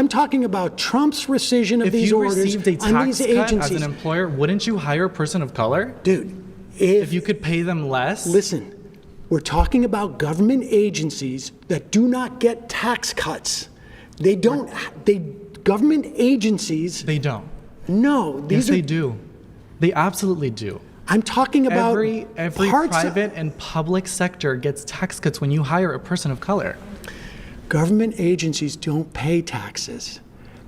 I'm talking about Trump's rescission of these orders on these agencies. If you received a tax cut as an employer, wouldn't you hire a person of color? Dude, if you could pay them less? Listen, we're talking about government agencies that do not get tax cuts. They don't. Government agencies. They don't. No, yes, they do. They absolutely do. I'm talking about every private and public sector gets tax cuts when you hire a person of color. Government agencies don't pay taxes.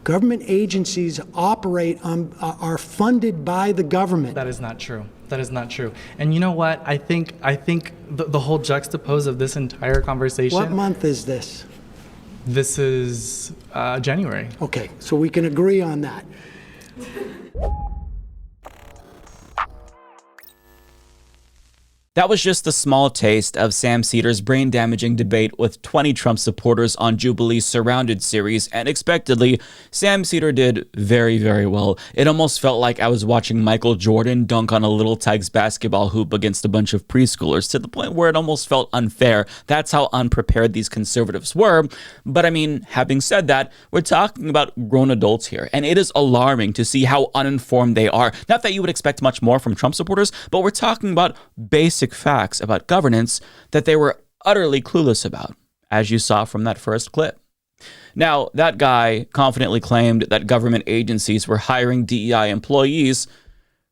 Government agencies operate are funded by the government. That is not true. That is not true. And you know what? I think the whole juxtapose of this entire conversation. What month is this? This is January. Okay, so we can agree on that. That was just a small taste of Sam Seder's brain-damaging debate with 20 Trump supporters on Jubilee Surrounded series, and expectedly, Sam Seder did very, very well. It almost felt like I was watching Michael Jordan dunk on a Little Tigers basketball hoop against a bunch of preschoolers, to the point where it almost felt unfair. That's how unprepared these conservatives were. But I mean, having said that, we're talking about grown adults here, and it is alarming to see how uninformed they are. Not that you would expect much more from Trump supporters, but we're talking about basic facts about governance that they were utterly clueless about, as you saw from that first clip. Now, that guy confidently claimed that government agencies were hiring DEI employees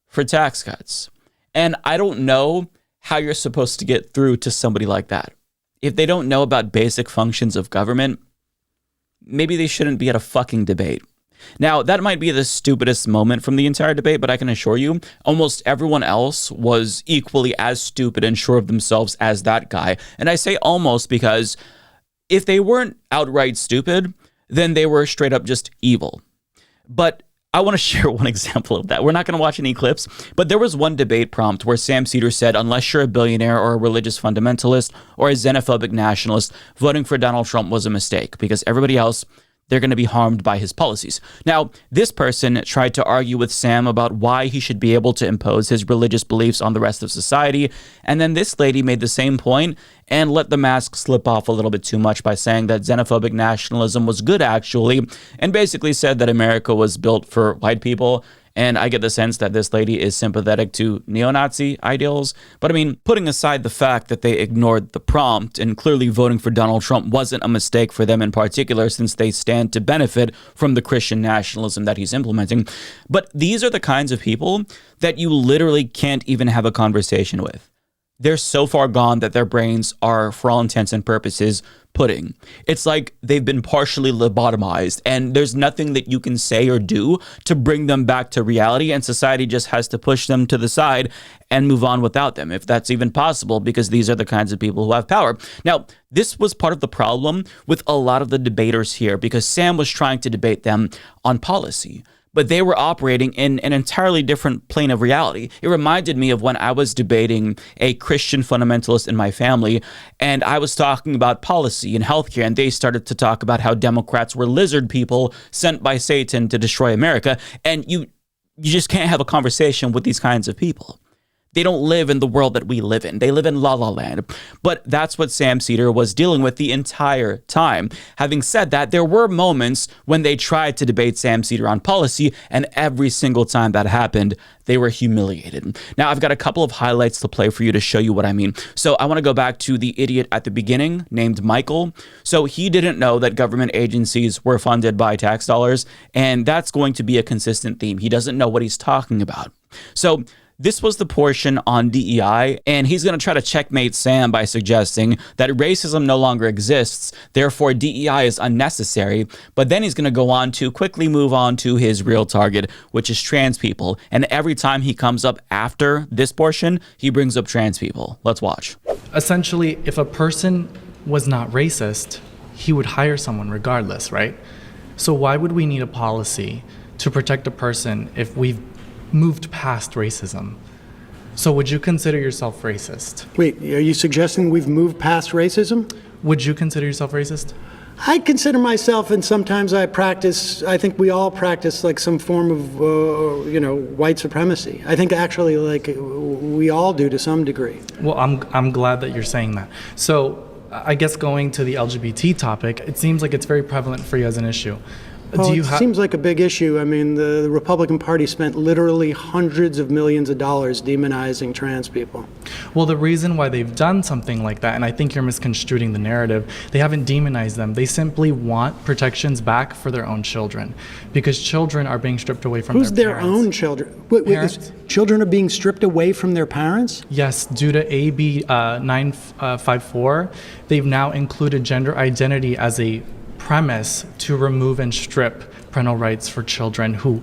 for tax cuts. And I don't know how you're supposed to get through to somebody like that. If they don't know about basic functions of government, maybe they shouldn't be at a fucking debate. Now, that might be the stupidest moment from the entire debate, but I can assure you, almost everyone else was equally as stupid and sure of themselves as that guy. And I say almost because if they weren't outright stupid, then they were straight up just evil. But I want to share one example of that. We're not going to watch any clips, but there was one debate prompt where Sam Seder said, unless you're a billionaire or a religious fundamentalist or a xenophobic nationalist, voting for Donald Trump was a mistake because everybody else, they're going to be harmed by his policies. Now, this person tried to argue with Sam about why he should be able to impose his religious beliefs on the rest of society. And then this lady made the same point and let the mask slip off a little bit too much by saying that xenophobic nationalism was good, actually, and basically said that America was built for white people. And I get the sense that this lady is sympathetic to neo-Nazi ideals. But I mean, putting aside the fact that they ignored the prompt and clearly voting for Donald Trump wasn't a mistake for them in particular, since they stand to benefit from the Christian nationalism that he's implementing. But these are the kinds of people that you literally can't even have a conversation with. They're so far gone that their brains are, for all intents and purposes, pudding. It's like they've been partially lobotomized, and there's nothing that you can say or do to bring them back to reality, and society just has to push them to the side and move on without them, if that's even possible, because these are the kinds of people who have power. Now, this was part of the problem with a lot of the debaters here, because Sam was trying to debate them on policy, but they were operating in an entirely different plane of reality. It reminded me of when I was debating a Christian fundamentalist in my family, and I was talking about policy and healthcare, and they started to talk about how Democrats were lizard people sent by Satan to destroy America. And you just can't have a conversation with these kinds of people. They don't live in the world that we live in. They live in La La Land. But that's what Sam Seder was dealing with the entire time. Having said that, there were moments when they tried to debate Sam Seder on policy, and every single time that happened, they were humiliated. Now, I've got a couple of highlights to play for you to show you what I mean. So I want to go back to the idiot at the beginning named Michael. So he didn't know that government agencies were funded by tax dollars, and that's going to be a consistent theme. He doesn't know what he's talking about. So this was the portion on DEI, and he's going to try to checkmate Sam by suggesting that racism no longer exists, therefore DEI is unnecessary, but then he's going to go on to quickly move on to his real target, which is trans people, and every time he comes up after this portion, he brings up trans people. Let's watch. Essentially, if a person was not racist, he would hire someone regardless, right? So why would we need a policy to protect a person if we've moved past racism? So would you consider yourself racist? Wait, are you suggesting we've moved past racism? Would you consider yourself racist? I consider myself, and sometimes I think we all practice like some form of, white supremacy. I think actually like we all do to some degree. Well, I'm glad that you're saying that. So I guess going to the LGBT topic, it seems like it's very prevalent for you as an issue. Well, it seems like a big issue. I mean, the Republican Party spent literally hundreds of millions of dollars demonizing trans people. Well, the reason why they've done something like that, and I think you're misconstruing the narrative, they haven't demonized them. They simply want protections back for their own children, because children are being stripped away from their parents. Who's their own children? Wait, children are being stripped away from their parents? Yes, due to AB 954, they've now included gender identity as a premise to remove and strip parental rights for children who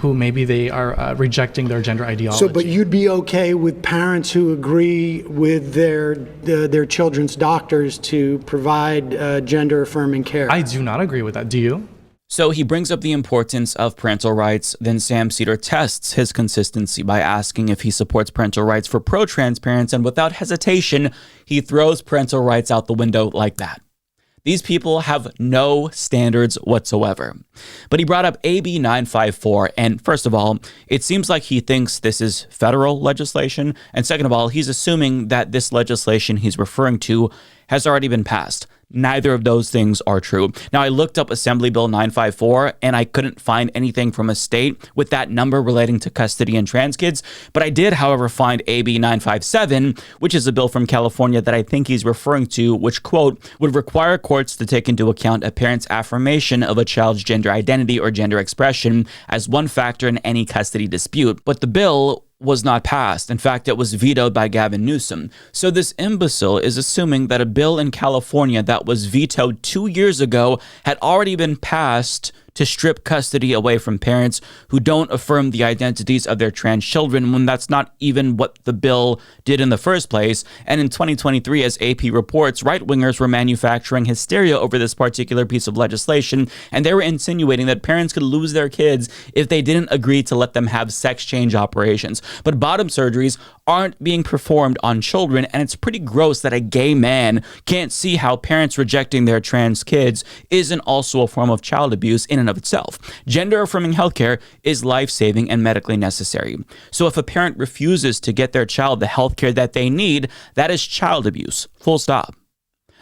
maybe they are rejecting their gender ideology. So, but you'd be okay with parents who agree with their children's doctors to provide gender-affirming care? I do not agree with that. Do you? So he brings up the importance of parental rights. Then Sam Seder tests his consistency by asking if he supports parental rights for pro-trans parents, and without hesitation, he throws parental rights out the window like that. These people have no standards whatsoever. But he brought up AB 954, and first of all, it seems like he thinks this is federal legislation, and second of all, he's assuming that this legislation he's referring to has already been passed. Neither of those things are true. Now, I looked up Assembly Bill 954, and I couldn't find anything from a state with that number relating to custody and trans kids, but I did, however, find AB 957, which is a bill from California that I think he's referring to, which, quote, would require courts to take into account a parent's affirmation of a child's gender identity or gender expression as one factor in any custody dispute. But the bill was not passed. In fact, it was vetoed by Gavin Newsom. So this imbecile is assuming that a bill in California that was vetoed 2 years ago had already been passed to strip custody away from parents who don't affirm the identities of their trans children, when that's not even what the bill did in the first place. And in 2023, as AP reports, right-wingers were manufacturing hysteria over this particular piece of legislation, and they were insinuating that parents could lose their kids if they didn't agree to let them have sex change operations. But bottom surgeries aren't being performed on children, and it's pretty gross that a gay man can't see how parents rejecting their trans kids isn't also a form of child abuse in and of itself. Gender-affirming healthcare is life-saving and medically necessary. So if a parent refuses to get their child the healthcare that they need, that is child abuse. Full stop.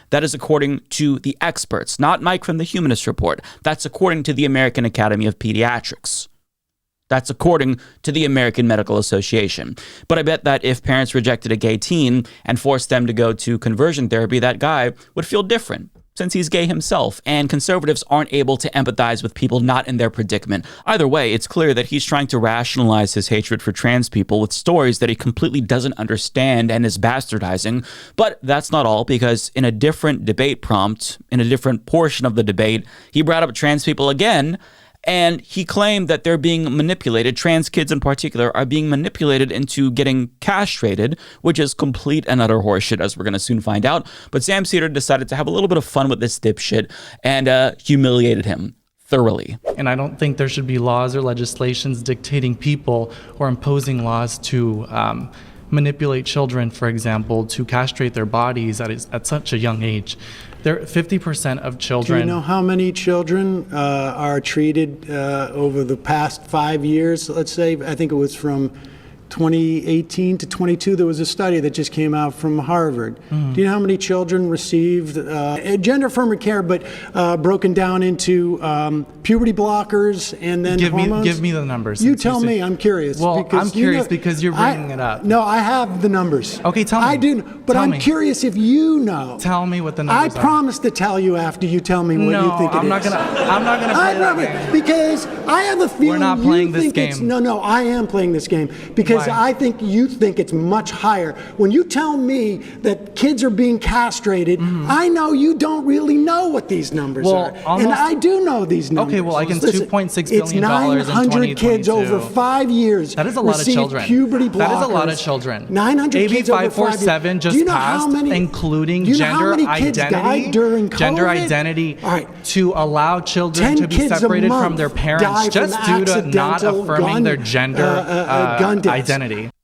That is according to the experts, not Mike from the Humanist Report. That's according to the American Academy of Pediatrics. That's according to the American Medical Association. But I bet that if parents rejected a gay teen and forced them to go to conversion therapy, that guy would feel different, since he's gay himself, and conservatives aren't able to empathize with people not in their predicament. Either way, it's clear that he's trying to rationalize his hatred for trans people with stories that he completely doesn't understand and is bastardizing. But that's not all, because in a different debate prompt, in a different portion of the debate, he brought up trans people again, and he claimed that they're being manipulated. Trans kids in particular are being manipulated into getting castrated, which is complete and utter horseshit, as we're going to soon find out. But Sam Seder decided to have a little bit of fun with this dipshit and humiliated him thoroughly. And I don't think there should be laws or legislations dictating people or imposing laws to manipulate children, for example, to castrate their bodies at such a young age. 50% of children... Do you know how many children are treated over the past 5 years, let's say? I think it was from 2018 to 22, there was a study that just came out from Harvard. Do you know how many children received gender-affirming care, but broken down into puberty blockers and then hormones? Give me the numbers. You tell me. I'm curious. Well, I'm curious because you're bringing it up. No, I have the numbers. Okay, tell me. I do, but I'm curious if you know. Tell me what the numbers are. I promise to tell you after you tell me what you think it is. I'm not gonna play that game. Because I have a feeling we're not playing this game. No, I am playing this game because I think you think it's much higher. When you tell me that kids are being castrated, I know you don't really know what these numbers are. And I do know these numbers. Okay, well, I can $2.6 billion it's 900 kids over 5 years. That is a lot of children. Puberty blockers. That is a lot of children. 900 kids over 5 years. AB 547 just passed, including gender identity to allow children to be separated from their parents just due to not affirming their gender identity.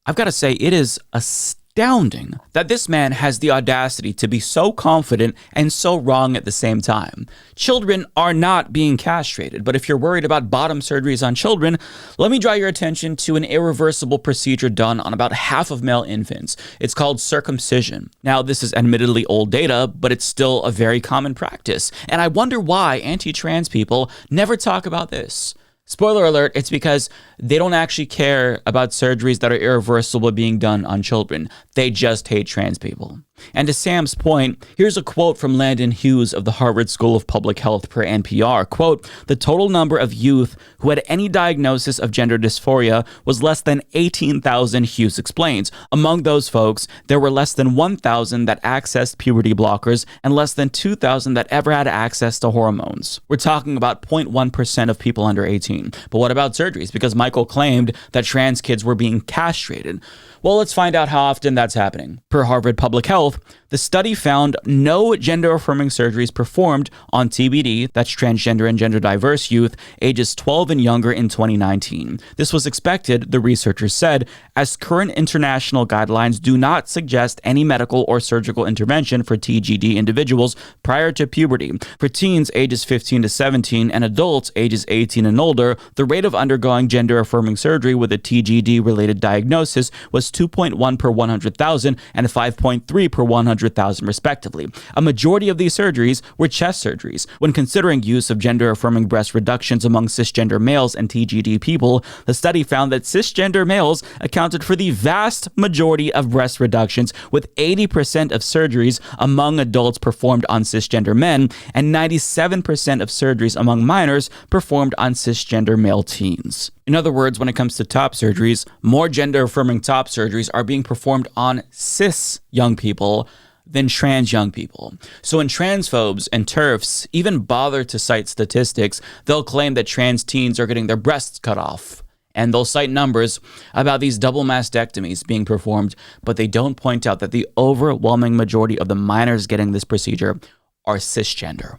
I've got to say, it is astounding astounding that this man has the audacity to be so confident and so wrong at the same time. Children are not being castrated, but if you're worried about bottom surgeries on children, let me draw your attention to an irreversible procedure done on about half of male infants. It's called circumcision. Now, this is admittedly old data, but it's still a very common practice, and I wonder why anti-trans people never talk about this. Spoiler alert, it's because they don't actually care about surgeries that are irreversible being done on children. They just hate trans people. And to Sam's point, here's a quote from Landon Hughes of the Harvard School of Public Health per NPR. Quote, "The total number of youth who had any diagnosis of gender dysphoria was less than 18,000, Hughes explains. Among those folks, there were less than 1,000 that accessed puberty blockers and less than 2,000 that ever had access to hormones. We're talking about 0.1% of people under 18. But what about surgeries? Because Michael claimed that trans kids were being castrated. Well, let's find out how often that's happening. Per Harvard Public Health, the study found no gender-affirming surgeries performed on TBD, that's transgender and gender-diverse youth, ages 12 and younger in 2019. This was expected, the researchers said, as current international guidelines do not suggest any medical or surgical intervention for TGD individuals prior to puberty. For teens ages 15 to 17 and adults ages 18 and older, the rate of undergoing gender-affirming surgery with a TGD-related diagnosis was 2.1 per 100,000 and 5.3 per 100,000 respectively. A majority of these surgeries were chest surgeries. When considering use of gender-affirming breast reductions among cisgender males and TGD people, the study found that cisgender males accounted for the vast majority of breast reductions, with 80% of surgeries among adults performed on cisgender men and 97% of surgeries among minors performed on cisgender male teens. In other words, when it comes to top surgeries, more gender-affirming top surgeries are being performed on cis young people than trans young people. So when transphobes and TERFs even bother to cite statistics, they'll claim that trans teens are getting their breasts cut off. And they'll cite numbers about these double mastectomies being performed, but they don't point out that the overwhelming majority of the minors getting this procedure are cisgender.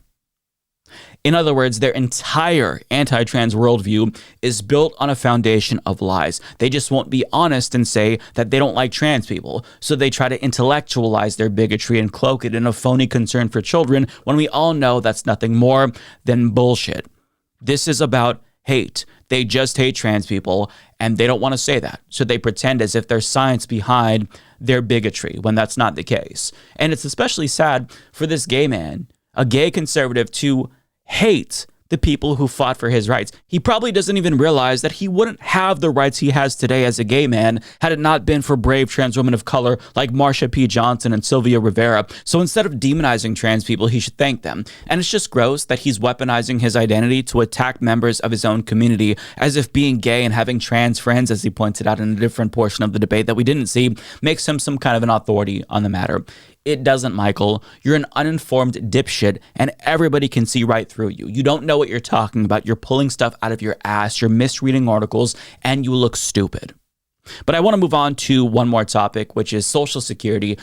In other words, their entire anti-trans worldview is built on a foundation of lies. They just won't be honest and say that they don't like trans people, so they try to intellectualize their bigotry and cloak it in a phony concern for children when we all know that's nothing more than bullshit. This is about hate. They just hate trans people, and they don't want to say that, so they pretend as if there's science behind their bigotry when that's not the case. And it's especially sad for this gay man, a gay conservative, to hate the people who fought for his rights. He probably doesn't even realize that he wouldn't have the rights he has today as a gay man had it not been for brave trans women of color like Marsha P. Johnson and Sylvia Rivera. So instead of demonizing trans people, he should thank them. And it's just gross that he's weaponizing his identity to attack members of his own community, as if being gay and having trans friends, as he pointed out in a different portion of the debate that we didn't see, makes him some kind of an authority on the matter. It doesn't, Michael. You're an uninformed dipshit, and everybody can see right through you. You don't know what you're talking about. You're pulling stuff out of your ass. You're misreading articles, and you look stupid. But I want to move on to one more topic, which is Social Security,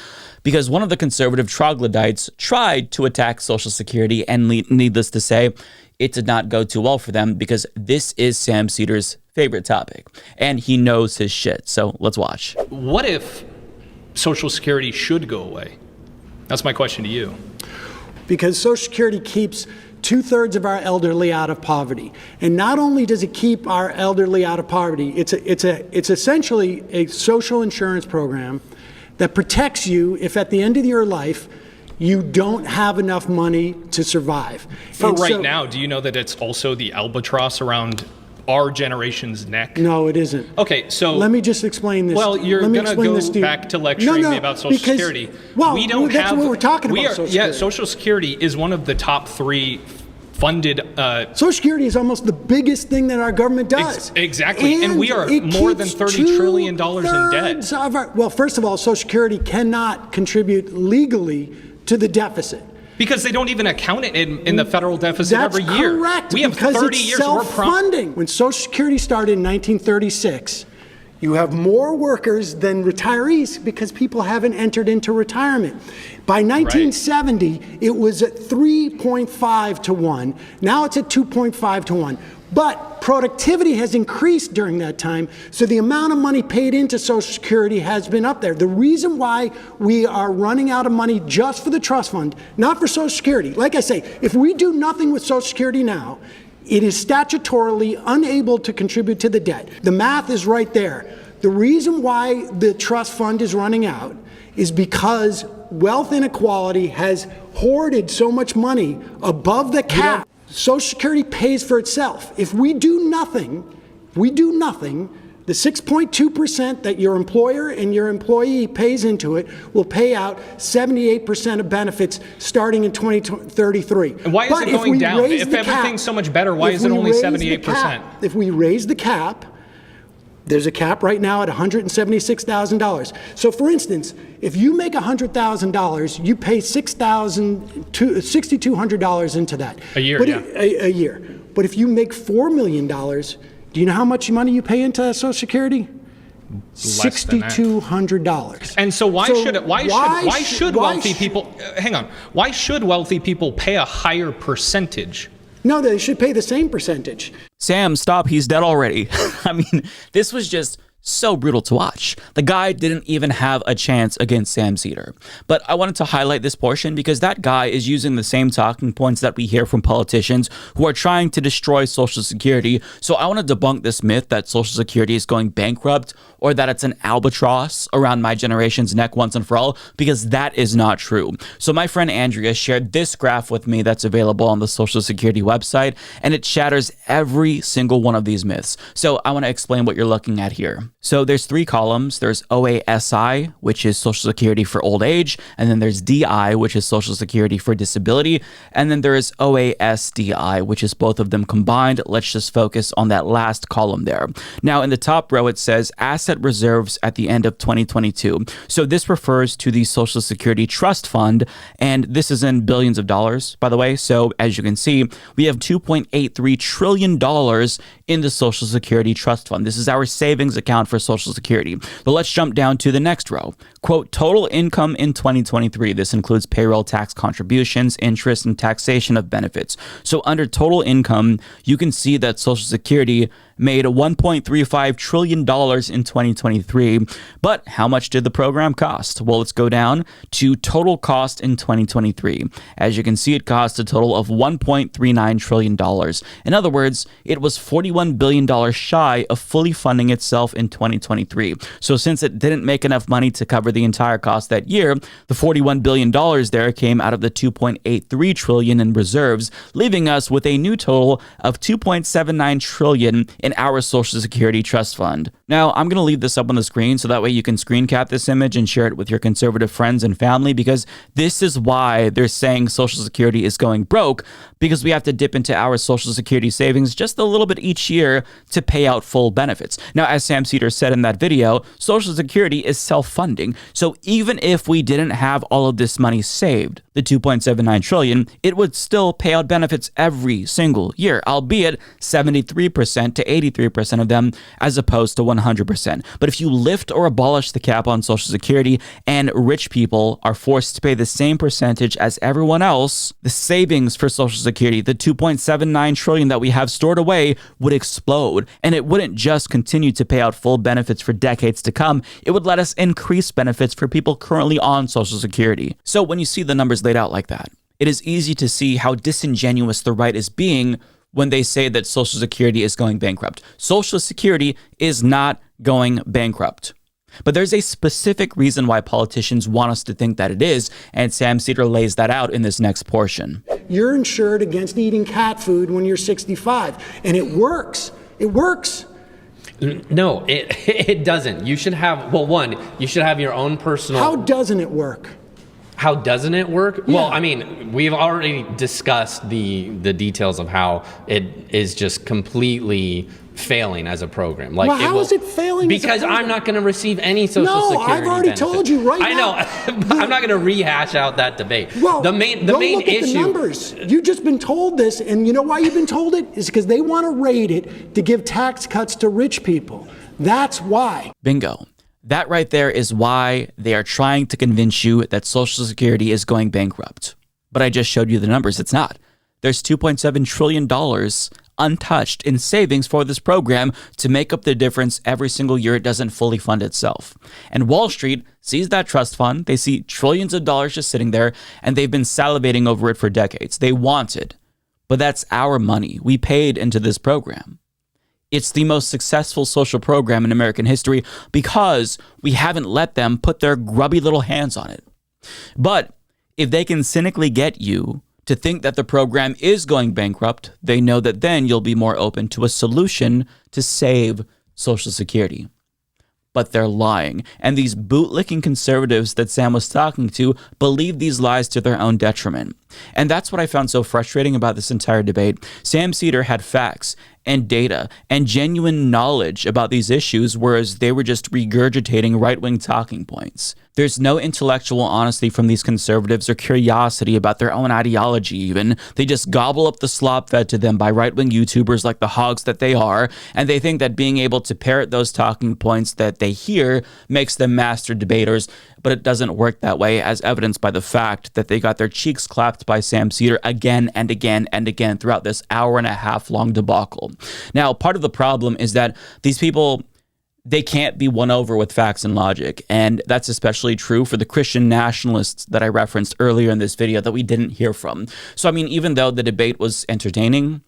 because one of the conservative troglodytes tried to attack Social Security, and needless to say, it did not go too well for them, because this is Sam Seder's favorite topic, and he knows his shit. So let's watch. What if Social Security should go away? That's my question to you. Because Social Security keeps 2/3 of our elderly out of poverty. And not only does it keep our elderly out of poverty, it's essentially a social insurance program that protects you if at the end of your life you don't have enough money to survive. For right now, do you know that it's also the albatross around our generation's neck? No, it isn't. Okay, so let me just explain this. Well, you're going to go back to lecturing me about Social Security. Well, that's what we're talking about. Social Security. Yeah, Social Security is one of the top 3 funded. Social Security is almost the biggest thing that our government does. Exactly, and we are more than $30 trillion in debt. Well, first of all, Social Security cannot contribute legally to the deficit. Because they don't even account it in the federal deficit every year. That's correct. We have because 30 it's years. Self-funding. When Social Security started in 1936, You have more workers than retirees because people haven't entered into retirement. By 1970, it was at 3.5 to 1. Now it's at 2.5 to 1. But productivity has increased during that time, so the amount of money paid into Social Security has been up there. The reason why we are running out of money just for the trust fund, not for Social Security, like I say, if we do nothing with Social Security now, it is statutorily unable to contribute to the debt. The math is right there. The reason why the trust fund is running out is because wealth inequality has hoarded so much money above the cap. Social Security pays for itself. If we do nothing, the 6.2% that your employer and your employee pays into it will pay out 78% of benefits starting in 2033. And why is it going down? If everything's so much better, why is it only 78%? If we raise the cap, there's a cap right now at $176,000. So for instance, if you make $100,000, you pay $6,200 into that. A year, a year. But if you make $4 million, do you know how much money you pay into Social Security? $6,200. And so why should wealthy people pay a higher percentage? No, they should pay the same percentage. Sam, stop. He's dead already. I mean, this was just so brutal to watch. The guy didn't even have a chance against Sam Seder. But I wanted to highlight this portion because that guy is using the same talking points that we hear from politicians who are trying to destroy Social Security. So I want to debunk this myth that Social Security is going bankrupt or that it's an albatross around my generation's neck once and for all, because that is not true. So my friend Andrea shared this graph with me that's available on the Social Security website, and it shatters every single one of these myths. So I want to explain what you're looking at here. So there's three columns. There's OASI, which is Social Security for old age, and then there's DI, which is Social Security for disability, and then there is OASDI, which is both of them combined. Let's just focus on that last column there. Now in the top row, it says asset reserves at the end of 2022. So this refers to the Social Security Trust Fund, and this is in billions of dollars, by the way. So as you can see, we have $2.83 trillion in the Social Security Trust Fund. This is our savings account for Social Security. But let's jump down to the next row. Quote, total income in 2023. This includes payroll tax contributions, interest, and taxation of benefits. So under total income, you can see that Social Security made $1.35 trillion in 2023. But how much did the program cost? Well, let's go down to total cost in 2023. As you can see, it cost a total of $1.39 trillion. In other words, it was $41 billion shy of fully funding itself in 2023. So since it didn't make enough money to cover the entire cost that year, the $41 billion there came out of the $2.83 trillion in reserves, leaving us with a new total of $2.79 trillion in our Social Security Trust Fund. Now, I'm going to leave this up on the screen so that way you can screen cap this image and share it with your conservative friends and family, because this is why they're saying Social Security is going broke, because we have to dip into our Social Security savings just a little bit each year to pay out full benefits. Now, as Sam Seder said in that video, Social Security is self-funding. So even if we didn't have all of this money saved, the $2.79 trillion, it would still pay out benefits every single year, albeit 73% to 83% of them as opposed to 100%. But if you lift or abolish the cap on Social Security and rich people are forced to pay the same percentage as everyone else, the savings for Social Security, the $2.79 trillion that we have stored away, would explode. And it wouldn't just continue to pay out full benefits for decades to come, it would let us increase benefits for people currently on Social Security. So when you see the numbers laid out like that, it is easy to see how disingenuous the right is being when they say that Social Security is going bankrupt. Social Security is not going bankrupt. But there's a specific reason why politicians want us to think that it is, and Sam Seder lays that out in this next portion. You're insured against eating cat food when you're 65, and it works. It works. No, it doesn't. You should have, well, one, you should have your own personal... How doesn't it work? How doesn't it work? Yeah. Well, I mean, we've already discussed the details of how it is just completely failing as a program. Like, well, how is it failing? Because I'm not going to receive any Social Security I've already benefit. told you right now. I know. I'm not going to rehash out that debate. Well, the main look issue. At the numbers. You've just been told this, and you know why you've been told it? Is because they want to raid it to give tax cuts to rich people. That's why. Bingo. That right there is why they are trying to convince you that Social Security is going bankrupt. But I just showed you the numbers. It's not. There's $2.7 trillion untouched in savings for this program to make up the difference every single year it doesn't fully fund itself. And Wall Street sees that trust fund. They see trillions of dollars just sitting there, and they've been salivating over it for decades. They want it. But that's our money. We paid into this program. It's the most successful social program in American history because we haven't let them put their grubby little hands on it. But if they can cynically get you to think that the program is going bankrupt, they know that then you'll be more open to a solution to save Social Security. But they're lying. And these bootlicking conservatives that Sam was talking to believe these lies to their own detriment. And that's what I found so frustrating about this entire debate. Sam Seder had facts and data and genuine knowledge about these issues, whereas they were just regurgitating right-wing talking points. There's no intellectual honesty from these conservatives or curiosity about their own ideology even. They just gobble up the slop fed to them by right-wing YouTubers like the hogs that they are, and they think that being able to parrot those talking points that they hear makes them master debaters, but it doesn't work that way, as evidenced by the fact that they got their cheeks clapped by Sam Seder again and again and again throughout this hour-and-a-half long debacle. Now, part of the problem is that these people, they can't be won over with facts and logic. And that's especially true for the Christian nationalists that I referenced earlier in this video that we didn't hear from. So, I mean, even though the debate was entertaining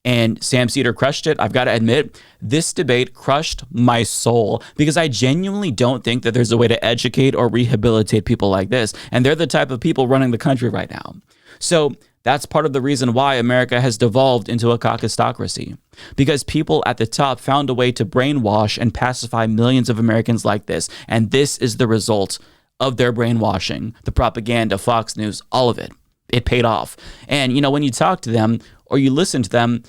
and Sam Seder crushed it, I've got to admit, this debate crushed my soul because I genuinely don't think that there's a way to educate or rehabilitate people like this. And they're the type of people running the country right now. So that's part of the reason why America has devolved into a caucusocracy, because people at the top found a way to brainwash and pacify millions of Americans like this. And this is the result of their brainwashing, the propaganda, Fox News, all of it. It paid off. And, you know, when you talk to them or you listen to them,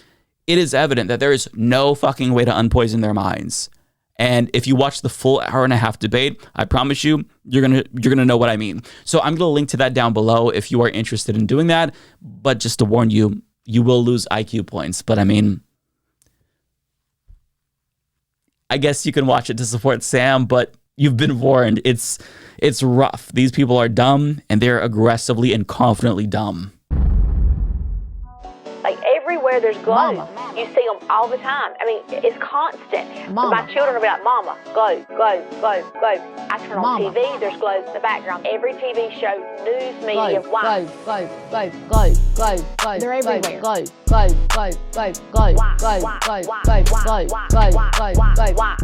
it is evident that there is no fucking way to unpoison their minds. And if you watch the full hour-and-a-half debate, I promise you, you're gonna know what I mean. So I'm gonna link to that down below if you are interested in doing that. But just to warn you, you will lose IQ points. But I mean, I guess you can watch it to support Sam, but you've been warned. It's rough. These people are dumb, and they're aggressively and confidently dumb. Like everywhere there's glows. You see them all the time. I mean, it's constant. My children will be like, Mama, glow, glow, glow, glow. I turn on TV, there's glows in the background. Every TV show, news media, why? Glow, glow, glow, glow, glow. They're everywhere. Glow, glow, glow, glow, glow, glow, glow, glow, glow, glow, glow, glow, glow.